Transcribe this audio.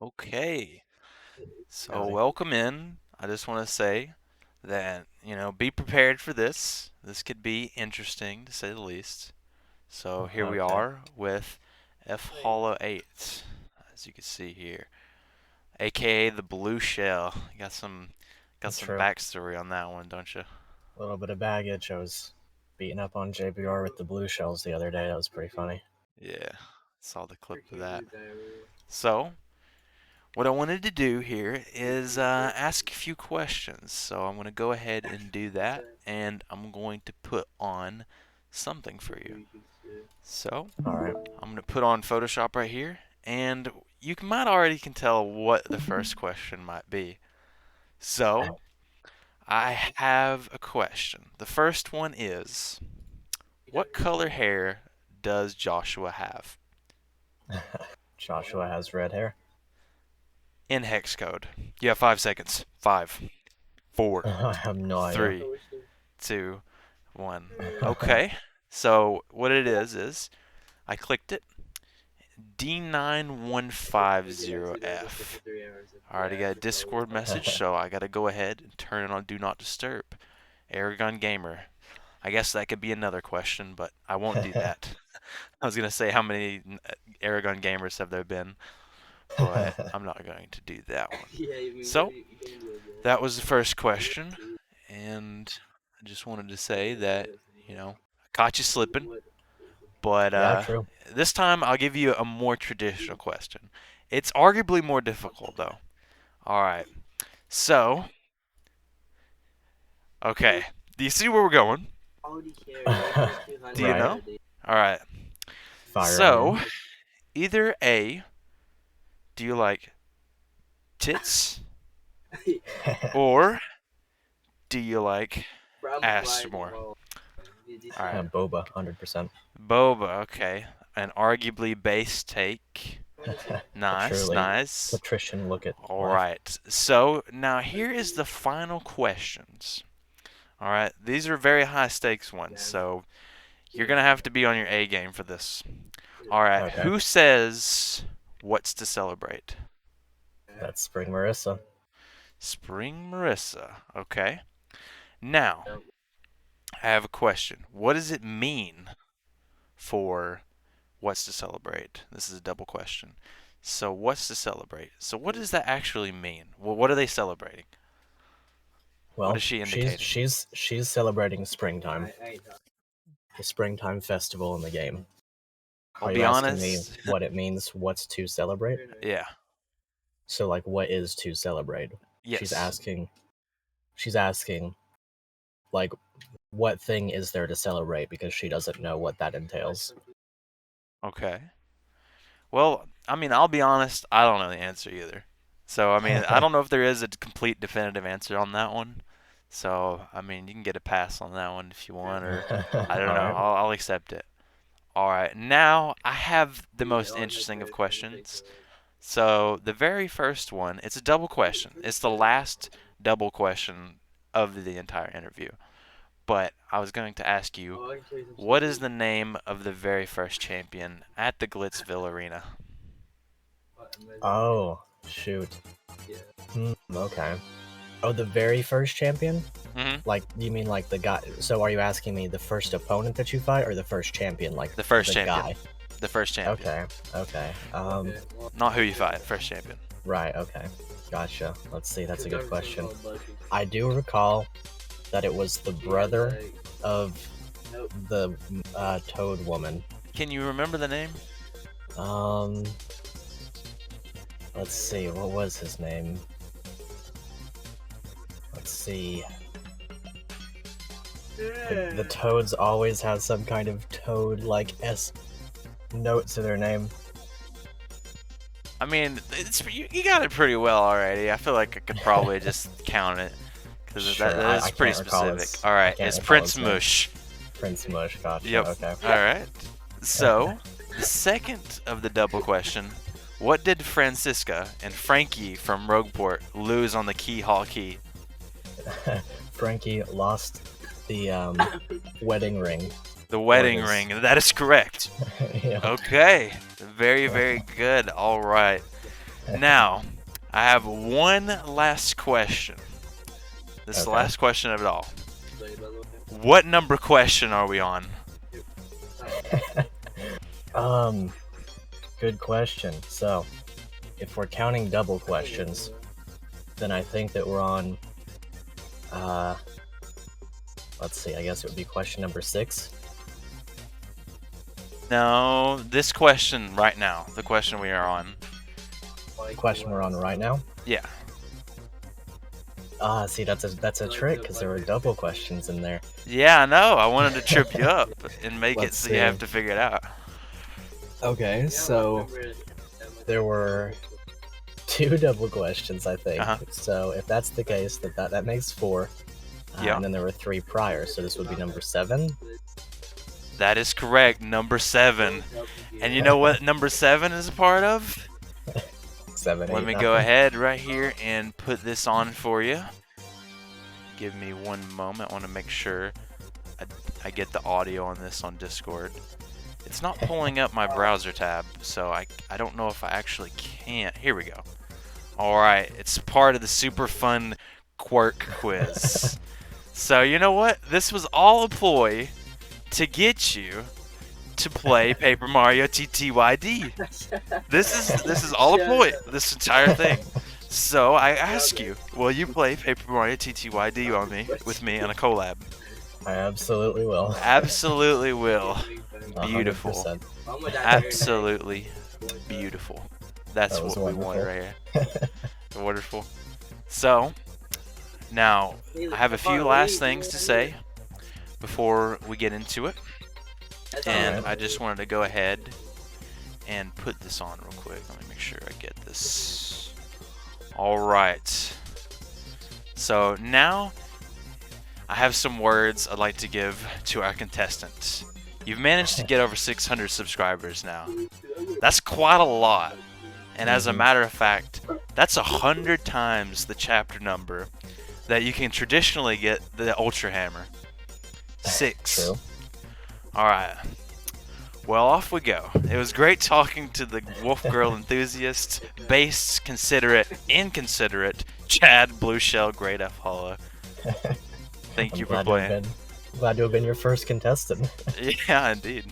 Okay, so Howdy. welcome in. I just want to say that, be prepared for this. This could be interesting to say the least. So here we Okay, are with Epholo8, as you can see here, aka the blue shell. You got some true. backstory on that one, don't you? A little bit of baggage. I was beating up on JBR with the blue shells the other day. That was pretty funny. Yeah, saw the clip of that. So, what I wanted to do here is ask a few questions. So I'm going to go ahead and do that, and I'm going to put on something for you. So All right. I'm going to put on Photoshop right here, and you might already can tell what the first question might be. So I have a question. The first one is, what color hair does Joshua have? Joshua has red hair. In hex code. You have 5 seconds. Five, four, I have no idea. three, two, one. Okay. So what it is I clicked it. D9150F. I already got a Discord message, so I gotta go ahead and turn it on Do Not Disturb. Aragon Gamer. I guess that could be another question, but I won't do that. I was gonna say how many Aragon Gamers have there been, but I'm not going to do that one. So that was the first question, and I just wanted to say that, I caught you slipping. But Yeah, true. this time I'll give you a more traditional question. It's arguably more difficult, though. All right. So, okay. Do you see where we're going? Do you Right. know? All right. Fire So, away. either A, do you like tits, or do you like ass more? All right. Boba, 100%. Boba, okay. An arguably base take. A Nice, truly nice. patrician look at All life. right. So now here is the final questions. All right. These are very high stakes ones, so you're going to have to be on your A game for this. All right. Okay. Who says what's to celebrate? That's Spring Marissa. Spring Marissa. Okay. Now, I have a question. What does it mean for what's to celebrate? This is a double question. So, what's to celebrate? So, what does that actually mean? Well, what are they celebrating? What Well, is she she's indicating? she's she's celebrating springtime. The springtime festival in the game. I'll Are you be asking me honest. what it means? What's to celebrate? Yeah. So like what is to celebrate? She's Yes. asking she's asking like what thing is there to celebrate because she doesn't know what that entails. Okay. Well, I mean, I'll be honest, I don't know the answer either. So, I mean, I don't know if there is a complete definitive answer on that one. So, I mean, you can get a pass on that one if you want, or I don't All know. right. I'll accept it. All right. Now, I have the most interesting of questions. So, the very first one, it's a double question. It's the last double question of the entire interview. But I was going to ask you, what is the name of the very first champion at the Glitzville Arena? Oh, shoot. Okay. Oh, the very first champion? Hmm. Like you mean like the guy? So are you asking me the first opponent that you fight or the first champion like The first the champion. guy? The first champion. Okay. Okay. Not who you fight, first champion. Right, okay. Gotcha. Let's see. That's a good question. I do recall that it was the brother of the Toad woman. Can you remember the name? Um, let's see. What was his name? Let's see. The Toads always have some kind of Toad like S note to their name. I mean, you got it pretty well already. I feel like I could probably just count it because that, Sure, that is I pretty can't recall specific. his. All I right, can't it's recall Prince his name. Mush. Prince Mush. Gotcha. Yep. Okay. All right. So, the second of the double question: what did Francisca and Frankie from Rogueport lose on the Key Hall Key? Frankie lost the wedding ring. The Or wedding his. ring. That is correct. Yeah. Okay. Very, very good. All right. Now, I have one last question. This is the Okay. last question of it all. What number question are we on? Good question. So, if we're counting double questions, then I think that we're on, uh, let's see, I guess it would be question number 6. No, this question right now, the question we are on. The question we're on right now? Yeah. See, that's a trick, because there were double questions in there. Yeah, I know. I wanted to trip you up and make it Let's so you have to figure it out. Okay, so there were 2 double questions, I think. Uh-huh. So if that's the case, that makes 4. Yeah. And then there were 3 prior, so this would be number 7. That is correct, number 7. And you know what number 7 is a part of? 7, 8, Let me 9. go ahead right here and put this on for you. Give me one moment. I want to make sure I get the audio on this on Discord. It's not pulling up my browser tab, so I don't know if I actually can. Here we go. Alright, it's part of the super fun quirk quiz. So you know what? This was all a ploy to get you to play Paper Mario TTYD. This is all a ploy, this entire thing. So I ask you, will you play Paper Mario TTYD on me with me on a collab? I absolutely will. Absolutely will. Beautiful. 100%. Absolutely beautiful. That's That was what we wanted wonderful. right here. Wonderful. So, now, I have a few last things to say before we get into it. And Alright. I just wanted to go ahead and put this on real quick. Let me make sure I get this. Alright. So, now, I have some words I'd like to give to our contestants. You've managed to get over 600 subscribers now. That's quite a lot. And as a matter of fact, that's 100 times the chapter number that you can traditionally get the Ultra Hammer. 6. True. Alright. Well, off we go. It was great talking to the Wolf Girl enthusiast, base, considerate, inconsiderate, Chad, Blue Shell, Great Epholo8. Thank you for playing. Glad to have been your first contestant. Yeah, indeed.